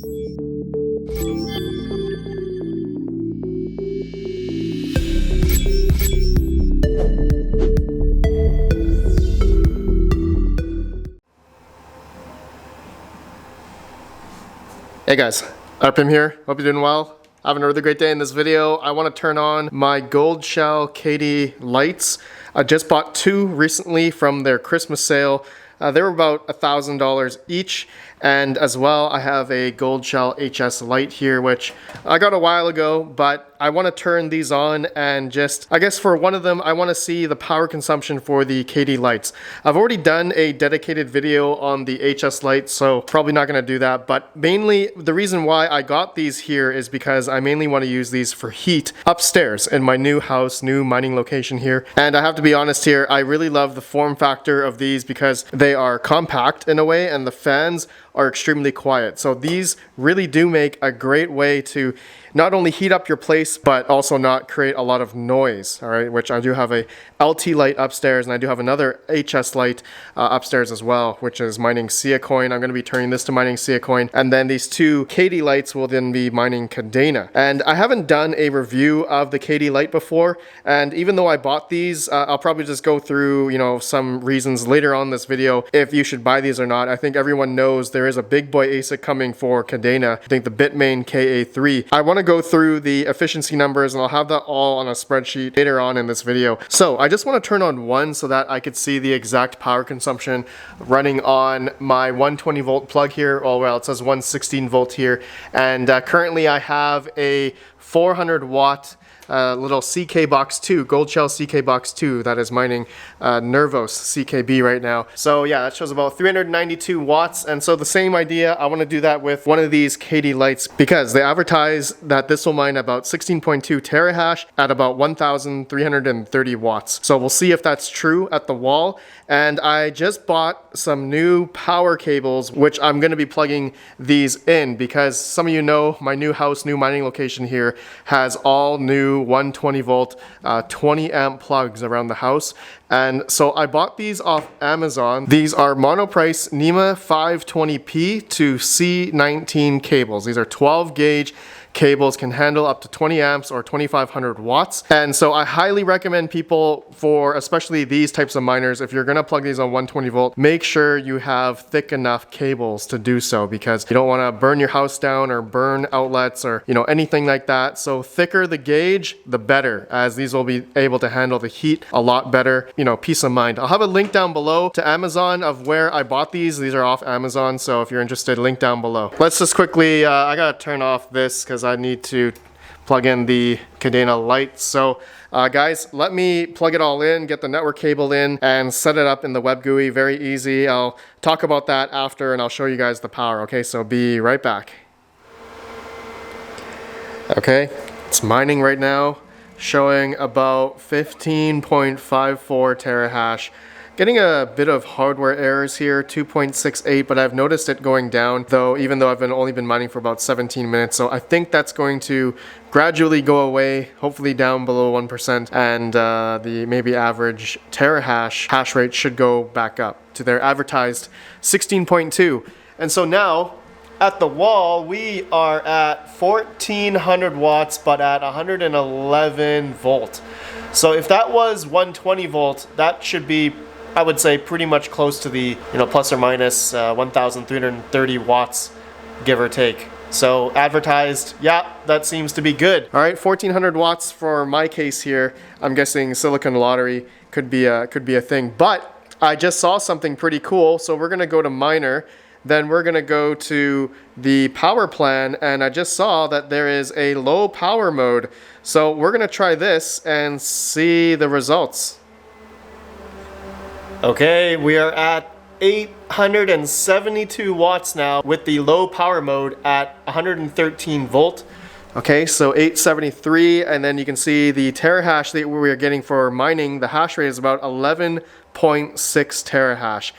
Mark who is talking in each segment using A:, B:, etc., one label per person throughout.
A: Hey guys, Arpim here. Hope you're doing well. Having a really great day. In this video, I want to turn on my Goldshell KD-lites. I just bought two recently from their Christmas sale. They were about $1,000 each, and as well I have a Goldshell HS-lite here, which I got a while ago, but I want to turn these on and just, I guess for one of them, I want to see the power consumption for the KD-lites. I've already done a dedicated video on the HS-lite, so probably not going to do that, but mainly the reason why I got these here is because I mainly want to use these for heat upstairs in my new house, new mining location here. And I have to be honest here, I really love the form factor of these because they are compact in a way and the fans are extremely quiet. So these really do make a great way to not only heat up your place, but also not create a lot of noise, all right? Which I do have a LT light upstairs, and I do have another HS light upstairs as well, which is mining Sia coin. I'm gonna be turning this to mining Sia coin, and then these two KD lights will then be mining Kadena. And I haven't done a review of the KD light before, and even though I bought these, I'll probably just go through, you know, some reasons later on this video if you should buy these or not. I think everyone knows there is a big boy ASIC coming for Kadena. I think the Bitmain KA3. I want to go through the efficiency numbers, and I'll have that all on a spreadsheet later on in this video. So I just want to turn on one so that I could see the exact power consumption running on my 120 volt plug here. Oh well, it says 116 volt here, and currently I have a 400 watt little CK box 2, Goldshell CK box 2 that is mining Nervos CKB right now. So yeah, that shows about 392 watts, and so the same idea, I want to do that with one of these KD lights because they advertise that this will mine about 16.2 terahash at about 1,330 watts. So we'll see if that's true at the wall. And I just bought some new power cables, which I'm going to be plugging these in because some of you know my new house, new mining location here has all new 120 volt 20 amp plugs around the house. And so I bought these off Amazon. These are monoprice NEMA 520p to C19 cables. These are 12 gauge cables, can handle up to 20 amps or 2,500 watts. And so I highly recommend people for especially these types of miners, if you're gonna plug these on 120 volt, make sure you have thick enough cables to do so because you don't wanna burn your house down or burn outlets or, you know, anything like that. So thicker the gauge, the better, as these will be able to handle the heat a lot better, you know, peace of mind. I'll have a link down below to Amazon of where I bought these. These are off Amazon, so if you're interested, link down below. Let's just quickly, I gotta turn off this because I need to plug in the Kadena light. So guys, let me plug it all in, get the network cable in, and set it up in the web GUI. Very easy. I'll talk about that after, and I'll show you guys the power. Okay, so be right back. Okay, it's mining right now, showing about 15.54 terahash. Getting a bit of hardware errors here, 2.68, but I've noticed it going down, though, even though I've only been mining for about 17 minutes. So I think that's going to gradually go away, hopefully down below 1%, and the maybe average terahash hash rate should go back up to their advertised 16.2. And so now, at the wall, we are at 1,400 watts, but at 111 volt. So if that was 120 volt, that should be, I would say, pretty much close to the, you know, plus or minus 1,330 watts, give or take. So advertised, yeah, that seems to be good. All right, 1,400 watts for my case here. I'm guessing Silicon Lottery could be a thing. But I just saw something pretty cool, so we're gonna go to Miner. Then we're gonna go to the power plan, and I just saw that there is a low power mode. So we're gonna try this and see the results. Okay, we are at 872 watts now with the low power mode at 113 volt. Okay, so 873, and then you can see the terahash that we are getting for mining. The hash rate is about 11.6 terahash.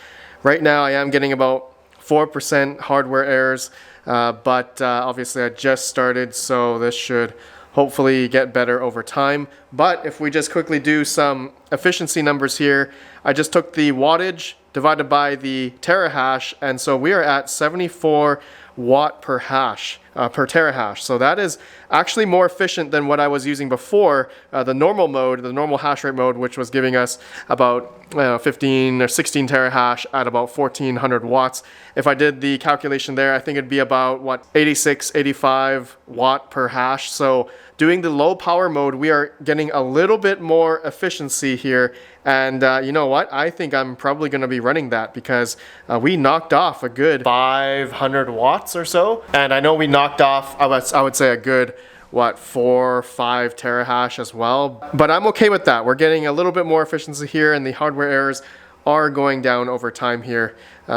A: Right now I am getting about 4% hardware errors, but obviously I just started, so this should hopefully get better over time. But if we just quickly do some efficiency numbers here, I just took the wattage divided by the terahash, and so we are at 74 watt per hash, per terahash. So that is actually more efficient than what I was using before, the normal mode, the normal hash rate mode, which was giving us about 15 or 16 terahash at about 1400 watts. If I did the calculation there, I think it'd be about, what, 86, 85 watt per hash. So doing the low power mode, we are getting a little bit more efficiency here. And you know what? I think I'm probably going to be running that because we knocked off a good 500 watts or so. And I know we knocked off, I would say a good, what, 4 or 5 terahash as well. But I'm okay with that. We're getting a little bit more efficiency here, and the hardware errors are going down over time here.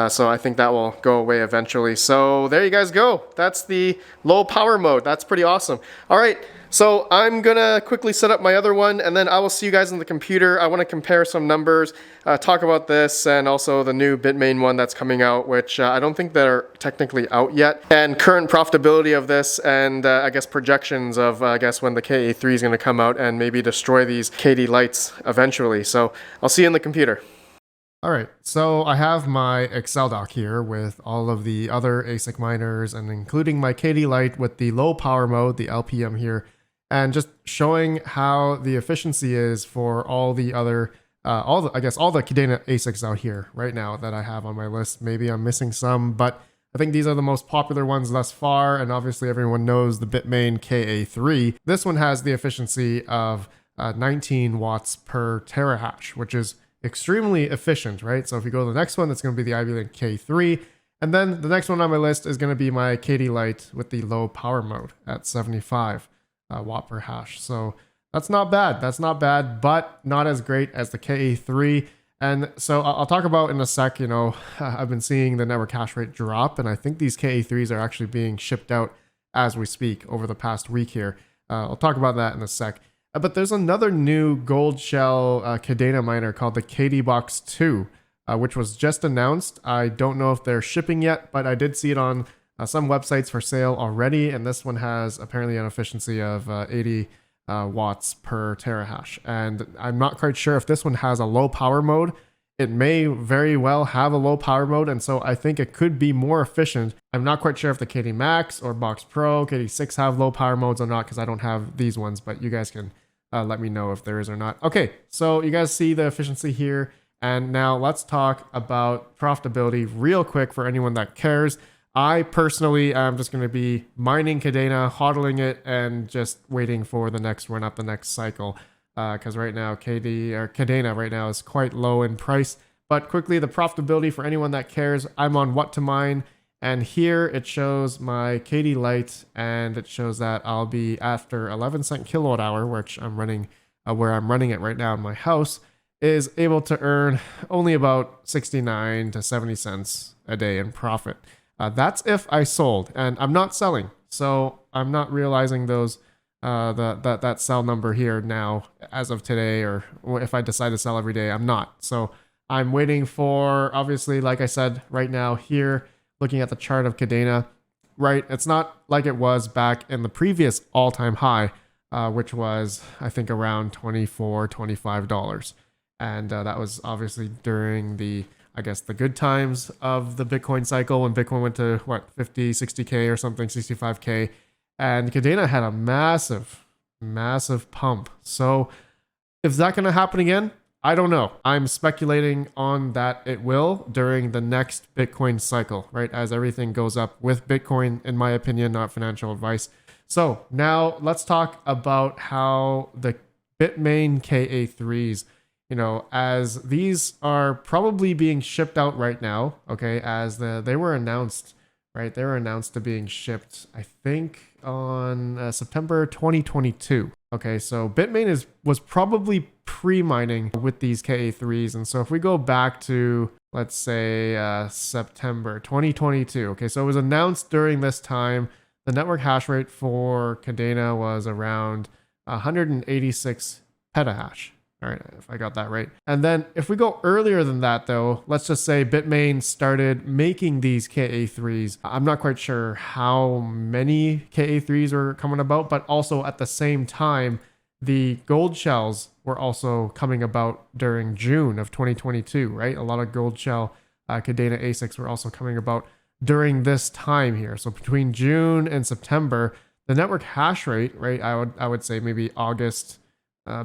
A: So I think that will go away eventually. So there you guys go. That's the low power mode. That's pretty awesome. All right. So I'm gonna quickly set up my other one, and then I will see you guys on the computer. I want to compare some numbers, talk about this, and also the new Bitmain one that's coming out, which I don't think they're technically out yet, and current profitability of this, and I guess projections of I guess when the KA3 is gonna come out and maybe destroy these KD-lites eventually. So I'll see you in the computer. All right, so I have my Excel doc here with all of the other ASIC miners, and including my KD-lite with the low power mode, the LPM here, and just showing how the efficiency is for all the other, all the Kadena ASICs out here right now that I have on my list. Maybe I'm missing some, but I think these are the most popular ones thus far, and obviously everyone knows the Bitmain KA3. This one has the efficiency of 19 watts per terahash, which is extremely efficient, right? So if you go to the next one, it's going to be the Ivy K3, and then the next one on my list is going to be my KD-lite with the low power mode at 75 watt per hash. So that's not bad. That's not bad, but not as great as the KA3. And so I'll talk about in a sec, you know, I've been seeing the network hash rate drop, and I think these KA3s are actually being shipped out as we speak over the past week here. I'll talk about that in a sec. But there's another new Goldshell Kadena miner called the KD-Box 2, which was just announced. I don't know if they're shipping yet, but I did see it on some websites for sale already, and this one has apparently an efficiency of 80 watts per terahash. And I'm not quite sure if this one has a low power mode. It may very well have a low power mode, and so I think it could be more efficient. I'm not quite sure if the KD Max or Box Pro, KD6 have low power modes or not, because I don't have these ones, but you guys can let me know if there is or not. Okay, so you guys see the efficiency here, and now let's talk about profitability real quick for anyone that cares. I personally am just going to be mining Kadena, hodling it, and just waiting for the next run up, the next cycle. Because right now Kadena right now is quite low in price. But quickly, the profitability for anyone that cares, I'm on what to mine, and here it shows my KD-lite, and it shows that I'll be after 11 cent kilowatt hour, which I'm running, where I'm running it right now in my house, is able to earn only about 69 to 70 cents a day in profit. That's if I sold, and I'm not selling, so I'm not realizing those that sell number here now as of today, or if I decide to sell every day, I'm not. So I'm waiting for, obviously, like I said, right now here, looking at the chart of Kadena, right? It's not like it was back in the previous all-time high, which was, I think, around $24, $25. And that was obviously during the, I guess, the good times of the Bitcoin cycle when Bitcoin went to, what, 50, 60K or something, 65K. And Kadena had a massive, massive pump. So is that going to happen again? I don't know. I'm speculating on that it will during the next Bitcoin cycle, right? As everything goes up with Bitcoin, in my opinion, not financial advice. So now let's talk about how the Bitmain KA3s, you know, as these are probably being shipped out right now, okay, as they were announced, right? They were announced to being shipped, I think, on September 2022. Okay, so Bitmain was probably pre-mining with these KA3s, and so if we go back to, let's say, September 2022, okay, so it was announced during this time, the network hash rate for Kadena was around 186 petahash. All right, if I got that right. And then if we go earlier than that, though, let's just say Bitmain started making these KA3s. I'm not quite sure how many KA3s are coming about, but also at the same time, the gold shells were also coming about during June of 2022, right? A lot of gold shell Kadena ASICs were also coming about during this time here. So between June and September, the network hash rate, right? I would say maybe August,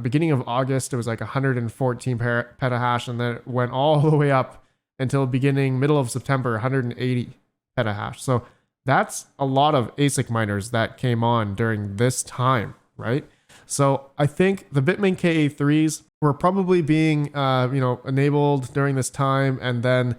A: beginning of August, it was like 114 petahash, and then it went all the way up until middle of September, 180 petahash. So that's a lot of ASIC miners that came on during this time, right? So I think the Bitmain KA3s were probably being, enabled during this time, and then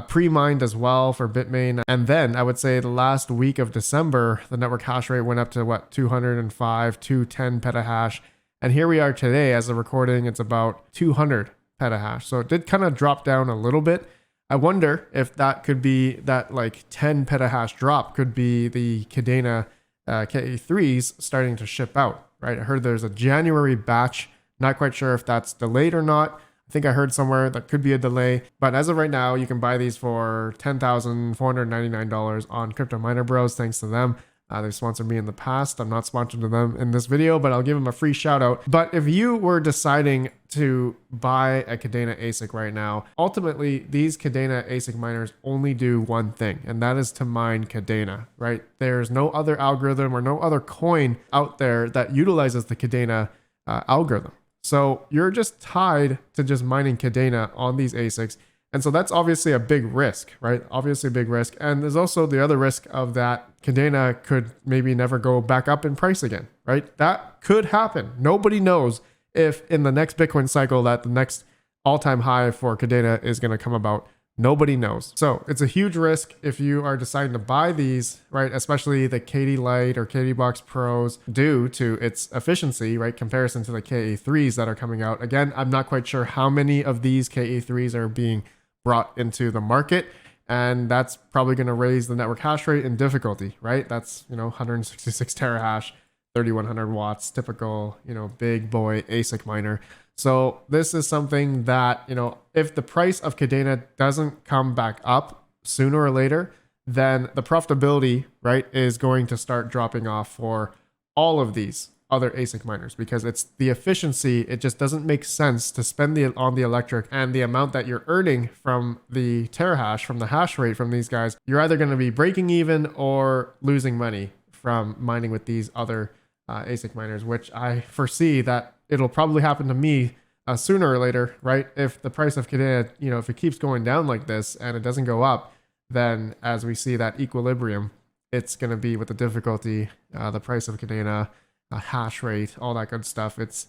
A: pre-mined as well for Bitmain. And then I would say the last week of December, the network hash rate went up to 205, 210 petahash. And here we are today as a recording, it's about 200 petahash. So it did kind of drop down a little bit. I wonder if that could be that like 10 petahash drop could be the Kadena KA3s starting to ship out, right? I heard there's a January batch. Not quite sure if that's delayed or not. I think I heard somewhere that could be a delay, but as of right now, you can buy these for $10,499 on Crypto Miner Bros. Thanks to them. They've sponsored me in the past. I'm not sponsored to them in this video, but I'll give them a free shout out. But if you were deciding to buy a Kadena ASIC right now, ultimately these Kadena ASIC miners only do one thing, and that is to mine Kadena, right? There's no other algorithm or no other coin out there that utilizes the Kadena algorithm. So you're just tied to just mining Kadena on these ASICs. And so that's obviously a big risk, right? Obviously a big risk. And there's also the other risk of that Kadena could maybe never go back up in price again, right? That could happen. Nobody knows if in the next Bitcoin cycle that the next all-time high for Kadena is going to come about. Nobody knows. So it's a huge risk if you are deciding to buy these, right? Especially the KD-lite or KD Box Pros due to its efficiency, right? Comparison to the KA3s that are coming out. Again, I'm not quite sure how many of these KA3s are being brought into the market, and that's probably going to raise the network hash rate and difficulty, right? That's 166 terahash, 3100 watts, typical big boy ASIC miner. So this is something that if the price of Kadena doesn't come back up sooner or later, then the profitability, right, is going to start dropping off for all of these other ASIC miners, because it's the efficiency. It just doesn't make sense to spend on the electric and the amount that you're earning from the terahash, from the hash rate from these guys. You're either going to be breaking even or losing money from mining with these other ASIC miners, which I foresee that it'll probably happen to me sooner or later, right? If the price of Kadena, if it keeps going down like this and it doesn't go up, then as we see that equilibrium, it's going to be with the difficulty, the price of Kadena, hash rate, all that good stuff. It's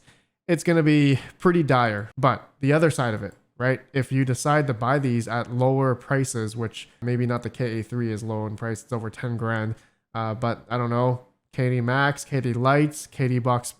A: going to be pretty dire. But the other side of it, right? If you decide to buy these at lower prices, which maybe not the KA3 is low in price, it's over 10 grand. But I don't know, KD Max, KD Lights, KD Box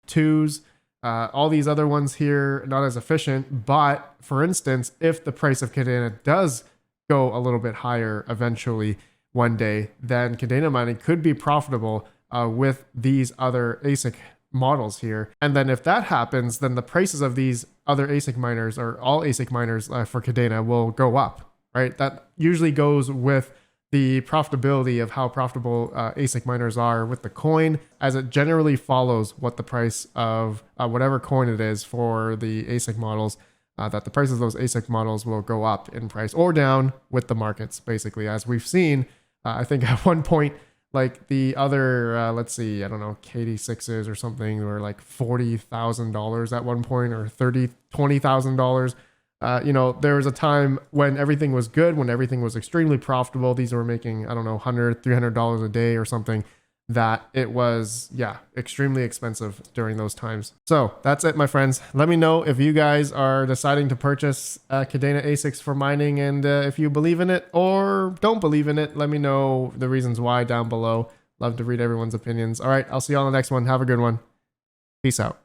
A: 2s, all these other ones here, not as efficient. But for instance, if the price of Kadena does go a little bit higher eventually one day, then Kadena mining could be profitable with these other ASIC models here. And then if that happens, then the prices of these other ASIC miners, or all ASIC miners for Kadena, will go up, right? That usually goes with the profitability of how profitable ASIC miners are with the coin, as it generally follows what the price of whatever coin it is for the ASIC models, that the prices of those ASIC models will go up in price or down with the markets, basically, as we've seen. I think at one point, like the other, let's see, I don't know, KD6s or something were like $40,000 at one point, or $20,000. There was a time when everything was good, when everything was extremely profitable. These were making, I don't know, $100, $300 a day or something, that it was, extremely expensive during those times. So that's it, my friends. Let me know if you guys are deciding to purchase Kadena ASICs for mining, and if you believe in it or don't believe in it. Let me know the reasons why down below. Love to read everyone's opinions. All right, I'll see you on the next one. Have a good one. Peace out.